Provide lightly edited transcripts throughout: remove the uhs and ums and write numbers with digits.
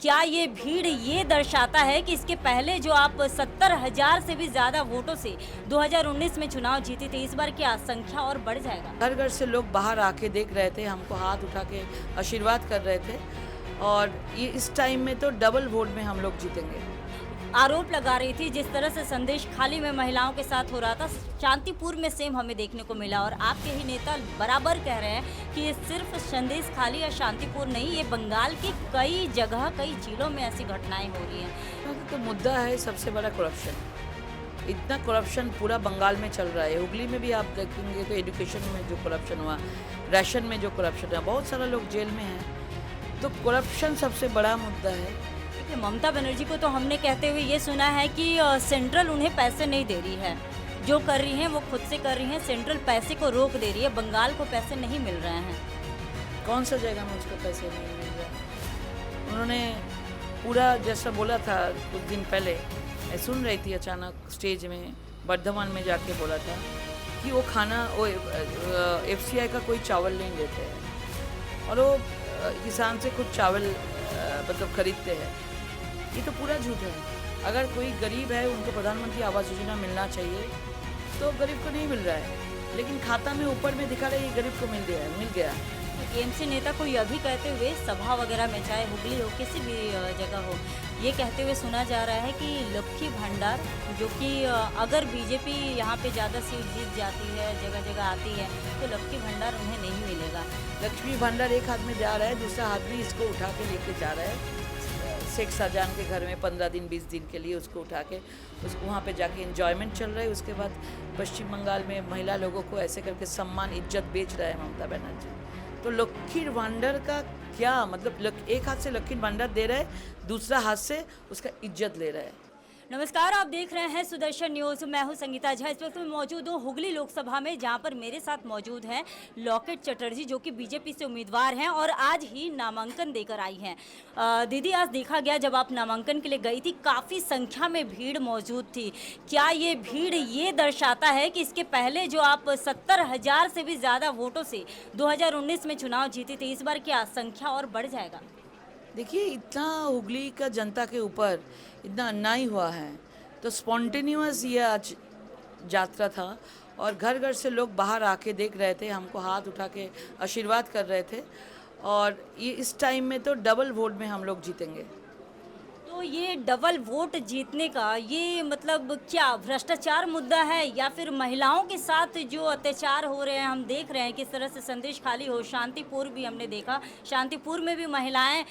क्या ये भीड़ ये दर्शाता है कि इसके पहले जो आप 70,000 से भी ज़्यादा वोटों से 2019 में चुनाव जीते थे, इस बार क्या संख्या और बढ़ जाएगा? घर घर से लोग बाहर आके देख रहे थे, हमको हाथ उठा के आशीर्वाद कर रहे थे और ये इस टाइम में तो डबल वोट में हम लोग जीतेंगे। आरोप लगा रही थी जिस तरह से संदेश खाली में महिलाओं के साथ हो रहा था, शांतिपुर में सेम हमें देखने को मिला और आपके ही नेता बराबर कह रहे हैं कि ये सिर्फ संदेश खाली या शांतिपुर नहीं, ये बंगाल की कई जगह कई जिलों में ऐसी घटनाएं हो रही हैं। तो मुद्दा है सबसे बड़ा करप्शन। इतना करप्शन पूरा बंगाल में चल रहा है। हुगली में भी आप देखेंगे तो एजुकेशन में जो करप्शन हुआ, राशन में जो करप्शन हुआ, बहुत सारा लोग जेल में हैं। तो करप्शन सबसे बड़ा मुद्दा है। देखिए, ममता बनर्जी को तो हमने कहते हुए ये सुना है कि सेंट्रल उन्हें पैसे नहीं दे रही है, जो कर रही हैं वो खुद से कर रही हैं, सेंट्रल पैसे को रोक दे रही है, बंगाल को पैसे नहीं मिल रहे हैं। कौन सा जगह में उसको पैसे नहीं मिल रहा? उन्होंने पूरा जैसा बोला था कुछ दिन पहले, मैं सुन रही थी, अचानक स्टेज में बर्धमान में जाके बोला था कि वो खाना वो एफसीआई का कोई चावल नहीं देते हैं और वो किसान से कुछ चावल मतलब खरीदते हैं। ये तो पूरा झूठ है। अगर कोई गरीब है, उनको प्रधानमंत्री आवास योजना मिलना चाहिए, तो गरीब को नहीं मिल रहा है, लेकिन खाता में ऊपर में दिखा रहे गरीब को मिल गया। टीएमसी नेता को यह भी कहते हुए सभा वगैरह में, चाहे हुगली हो किसी भी जगह हो, ये कहते हुए सुना जा रहा है कि लक्ष्मी भंडार, जो कि अगर बीजेपी यहाँ पे ज़्यादा सीट जीत जाती है, जगह जगह आती है, तो लक्ष्मी भंडार उन्हें नहीं मिलेगा। लक्ष्मी भंडार एक हाथ में जा रहा है, दूसरा हाथ भी इसको उठा के लेके जा रहा है शेख शाहजहां के घर में 15 दिन 20 दिन के लिए उसको उठा के उसको वहाँ पे जाके एंजॉयमेंट चल रहा है। उसके बाद पश्चिम बंगाल में महिला लोगों को ऐसे करके सम्मान इज्जत बेच रहा है ममता बनर्जी। तो लक्ष्मी भंडार का क्या मतलब? एक हाथ से लक्ष्मी भंडार दे रहा है, दूसरा हाथ से उसका इज्जत ले रहा है। नमस्कार, आप देख रहे हैं सुदर्शन न्यूज़। मैं हूं संगीता झा। इस वक्त मैं मौजूद हूं हुगली लोकसभा में, जहां पर मेरे साथ मौजूद हैं लॉकेट चटर्जी, जो कि बीजेपी से उम्मीदवार हैं और आज ही नामांकन देकर आई हैं। दीदी, आज देखा गया जब आप नामांकन के लिए गई थी, काफ़ी संख्या में भीड़ मौजूद थी। क्या ये भीड़ ये दर्शाता है कि इसके पहले जो आप 70,000 से भी ज़्यादा वोटों से 2019 में चुनाव जीते थे, इस बार क्या संख्या और बढ़ जाएगा? देखिए, इतना हुगली का जनता के ऊपर इतना अन्याय हुआ है, तो स्पॉन्टेनियस ये आज यात्रा था और घर घर से लोग बाहर आके देख रहे थे, हमको हाथ उठा के आशीर्वाद कर रहे थे और ये इस टाइम में तो डबल वोट में हम लोग जीतेंगे। तो ये डबल वोट जीतने का ये मतलब क्या भ्रष्टाचार मुद्दा है, या फिर महिलाओं के साथ जो अत्याचार हो रहे हैं, हम देख रहे हैं किस तरह से संदेश खाली हो, शांतिपुर भी हमने देखा, शांतिपुर में भी महिलाएं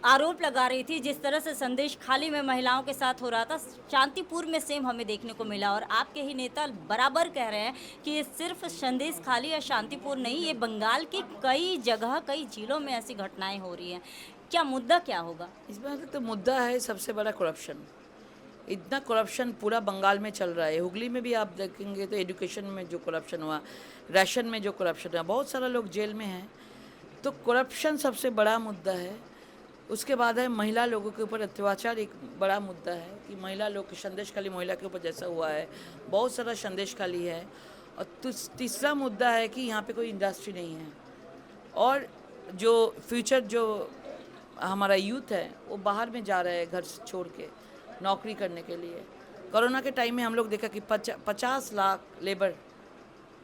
आरोप लगा रही थी जिस तरह से संदेश खाली में महिलाओं के साथ हो रहा था, शांतिपुर में सेम हमें देखने को मिला और आपके ही नेता बराबर कह रहे हैं कि ये सिर्फ संदेश खाली या शांतिपुर नहीं, ये बंगाल की कई जगह कई जिलों में ऐसी घटनाएं हो रही हैं। क्या मुद्दा क्या होगा? इसमें तो मुद्दा है सबसे बड़ा करप्शन। इतना करप्शन पूरा बंगाल में चल रहा है। हुगली में भी आप देखेंगे तो एजुकेशन में जो करप्शन हुआ, राशन में जो करप्शन हुआ, बहुत सारा लोग जेल में हैं। तो करप्शन सबसे बड़ा मुद्दा है। उसके बाद है महिला लोगों के ऊपर अत्याचार, एक बड़ा मुद्दा है कि महिला लोग की संदेशखाली महिला के ऊपर जैसा हुआ है, बहुत सारा संदेशखाली है। और तीसरा मुद्दा है कि यहाँ पे कोई इंडस्ट्री नहीं है और जो फ्यूचर जो हमारा यूथ है वो बाहर में जा रहा है घर से छोड़ के नौकरी करने के लिए। कोरोना के टाइम में हम लोग देखा कि 50 लाख लेबर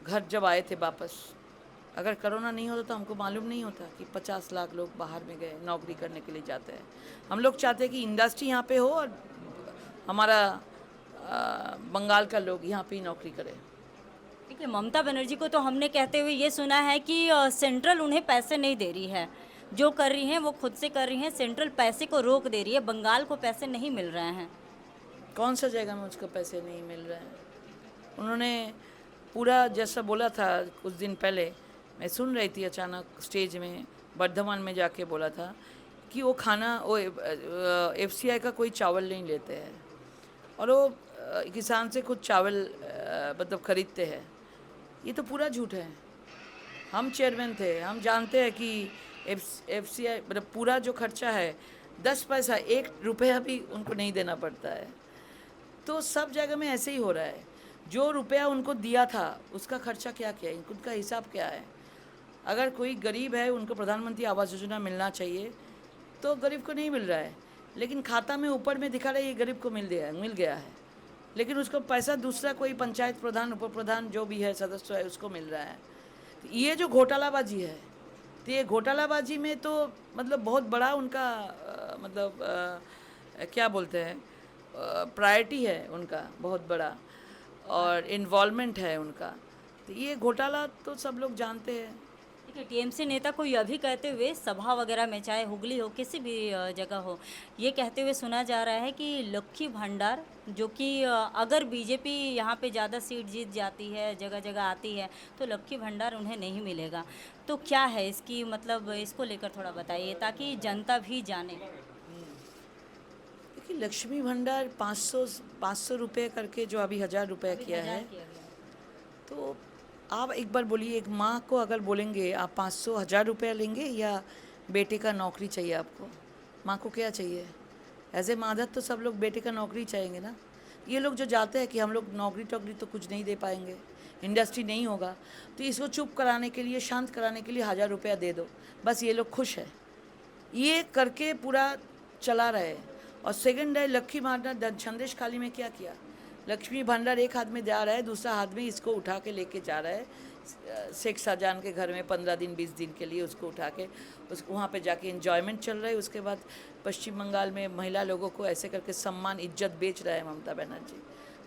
घर जब आए थे वापस। अगर कोरोना नहीं होता तो हमको मालूम नहीं होता कि 50 लाख लोग बाहर में गए नौकरी करने के लिए जाते हैं। हम लोग चाहते हैं कि इंडस्ट्री यहाँ पे हो और हमारा बंगाल का लोग यहाँ पे ही नौकरी करें। देखिए, ममता बनर्जी को तो हमने कहते हुए ये सुना है कि सेंट्रल उन्हें पैसे नहीं दे रही है, जो कर रही हैं वो खुद से कर रही हैं, सेंट्रल पैसे को रोक दे रही है, बंगाल को पैसे नहीं मिल रहे हैं। कौन सा जगह में उसको पैसे नहीं मिल रहे हैं? उन्होंने पूरा जैसा बोला था कुछ दिन पहले, मैं सुन रही थी, अचानक स्टेज में बर्धमान में जाके बोला था कि वो खाना वो एफसीआई का कोई चावल नहीं लेते हैं और वो किसान से कुछ चावल मतलब खरीदते हैं। ये तो पूरा झूठ है। हम चेयरमैन थे, हम जानते हैं कि एफसीआई मतलब पूरा जो खर्चा है 10 पैसा 1 रुपया भी उनको नहीं देना पड़ता है। तो सब जगह में ऐसे ही हो रहा है। जो रुपया उनको दिया था उसका खर्चा क्या किया, उनका हिसाब क्या है? अगर कोई गरीब है, उनको प्रधानमंत्री आवास योजना मिलना चाहिए, तो गरीब को नहीं मिल रहा है, लेकिन खाता में ऊपर में दिखा रहा है ये गरीब को मिल गया है, लेकिन उसको पैसा दूसरा कोई पंचायत प्रधान, उप प्रधान जो भी है सदस्य है उसको मिल रहा है। तो ये जो घोटालाबाजी है, तो ये घोटालाबाजी में तो मतलब बहुत बड़ा उनका क्या बोलते हैं प्रायोरिटी है उनका, बहुत बड़ा, और इन्वॉल्वमेंट है उनका। तो ये घोटाला तो सब लोग जानते हैं। देखिए, टीएमसी नेता को यह भी कहते हुए सभा वगैरह में, चाहे हुगली हो किसी भी जगह हो, ये कहते हुए सुना जा रहा है कि लक्ष्मी भंडार, जो कि अगर बीजेपी यहाँ पे ज़्यादा सीट जीत जाती है, जगह जगह आती है, तो लक्ष्मी भंडार उन्हें नहीं मिलेगा। तो क्या है इसकी मतलब, इसको लेकर थोड़ा बताइए ताकि जनता भी जाने। देखिए, लक्ष्मी भंडार 500 रुपये करके जो अभी 1000 रुपये किया है, तो आप एक बार बोलिए, एक माँ को अगर बोलेंगे आप 500-1000 रुपया लेंगे या बेटे का नौकरी चाहिए आपको? माँ को क्या चाहिए? एज ए मादर तो सब लोग बेटे का नौकरी चाहेंगे ना। ये लोग जो जाते हैं कि हम लोग नौकरी टोकरी तो कुछ नहीं दे पाएंगे, इंडस्ट्री नहीं होगा, तो इसको चुप कराने के लिए, शांत कराने के लिए 1000 रुपया दे दो, बस ये लोग खुश है। ये करके पूरा चला रहे। और सेकंड है लक्ष्मी भंडार, संदेश खाली में क्या किया? लक्ष्मी भंडार एक हाथ में जा रहा है, दूसरा हाथ में इसको उठा के लेके जा रहा है शेख शाहजहां के घर में 15 दिन 20 दिन के लिए उसको उठा के वहाँ पे जाके एंजॉयमेंट चल रहा है। उसके बाद पश्चिम बंगाल में महिला लोगों को ऐसे करके सम्मान इज्जत बेच रहा है ममता बनर्जी।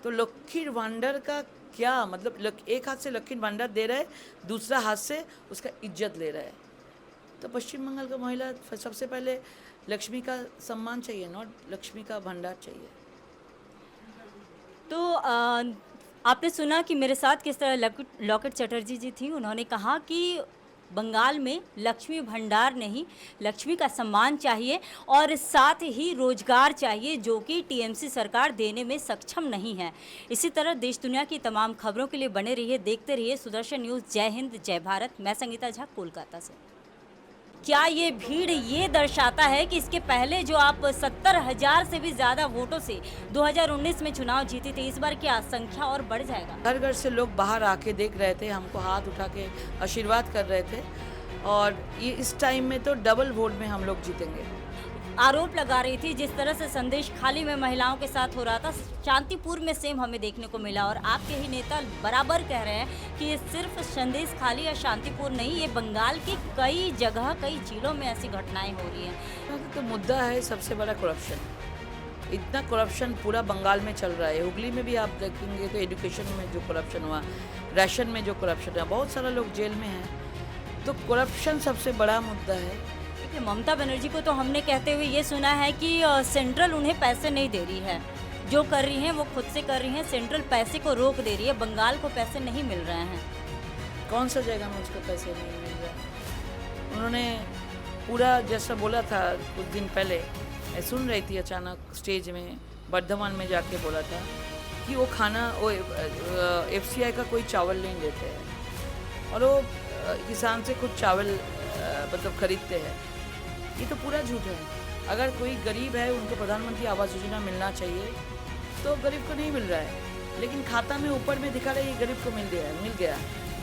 तो लक्ष्मी भंडार का क्या मतलब, एक हाथ से लक्ष्मी भंडार दे रहा है, दूसरा हाथ से उसका इज्जत ले रहा है। तो पश्चिम बंगाल का महिला सबसे पहले लक्ष्मी का सम्मान चाहिए, नॉट लक्ष्मी का भंडार चाहिए। तो आपने सुना कि मेरे साथ किस तरह लॉकेट चटर्जी जी थी। उन्होंने कहा कि बंगाल में लक्ष्मी भंडार नहीं, लक्ष्मी का सम्मान चाहिए और साथ ही रोजगार चाहिए, जो कि टीएमसी सरकार देने में सक्षम नहीं है। इसी तरह देश दुनिया की तमाम खबरों के लिए बने रहिए, देखते रहिए सुदर्शन न्यूज़। जय हिंद, जय भारत। मैं संगीता झा, कोलकाता से। क्या ये भीड़ ये दर्शाता है कि इसके पहले जो आप 70,000 से भी ज़्यादा वोटों से 2019 में चुनाव जीते थे, इस बार क्या संख्या और बढ़ जाएगा? घर घर से लोग बाहर आके देख रहे थे, हमको हाथ उठा के आशीर्वाद कर रहे थे, और ये इस टाइम में तो डबल वोट में हम लोग जीतेंगे। आरोप लगा रही थी जिस तरह से संदेश खाली में महिलाओं के साथ हो रहा था, शांतिपुर में सेम हमें देखने को मिला। और आपके ही नेता बराबर कह रहे हैं कि ये सिर्फ संदेश खाली या शांतिपुर नहीं, ये बंगाल की कई जगह, कई जिलों में ऐसी घटनाएं हो रही हैं। तो मुद्दा है सबसे बड़ा करप्शन। इतना करप्शन पूरा बंगाल में चल रहा है। हुगली में भी आप देखेंगे तो एजुकेशन में जो करप्शन हुआ, राशन में जो करप्शन हुआ, बहुत सारा लोग जेल में हैं। तो करप्शन सबसे बड़ा मुद्दा है। ममता बनर्जी को तो हमने कहते हुए ये सुना है कि सेंट्रल उन्हें पैसे नहीं दे रही है, जो कर रही हैं वो खुद से कर रही हैं, सेंट्रल पैसे को रोक दे रही है, बंगाल को पैसे नहीं मिल रहे हैं। कौन सा जगह में उसको पैसे नहीं मिल रहा? उन्होंने पूरा जैसा बोला था कुछ दिन पहले, मैं सुन रही थी, अचानक स्टेज में बर्धमान में जाके बोला था कि वो खाना, वो FCI का कोई चावल नहीं देते हैं और वो किसान से कुछ चावल मतलब खरीदते हैं। ये तो पूरा झूठ है। अगर कोई गरीब है, उनको प्रधानमंत्री आवास योजना मिलना चाहिए, तो गरीब को नहीं मिल रहा है, लेकिन खाता में ऊपर में दिखा रहा है ये गरीब को मिल गया।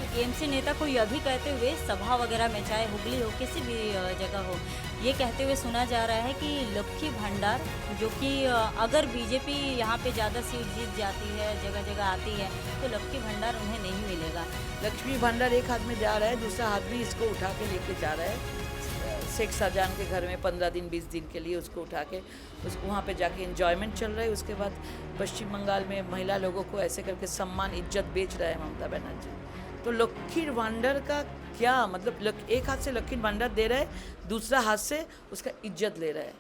टीएमसी नेता को यह भी कहते हुए सभा वगैरह में, चाहे हुगली हो किसी भी जगह हो, ये कहते हुए सुना जा रहा है कि लक्ष्मी भंडार, जो कि अगर बीजेपी यहाँ पे ज़्यादा सीट जीत जाती है, जगह जगह आती है, तो लक्ष्मी भंडार उन्हें नहीं मिलेगा। लक्ष्मी भंडार एक हाथ में जा रहा है, दूसरा हाथ भी इसको उठा के लेके जा रहा है शेख शाहजहां के घर में 15 दिन 20 दिन के लिए उसको उठा के वहाँ पे जाके एंजॉयमेंट चल रहा है। उसके बाद पश्चिम बंगाल में महिला लोगों को ऐसे करके सम्मान इज्जत बेच रहा है ममता बनर्जी। तो लक्ष्मी भंडार का क्या मतलब, एक हाथ से लक्ष्मी भंडार दे रहा है, दूसरा हाथ से उसका इज्जत ले रहा है।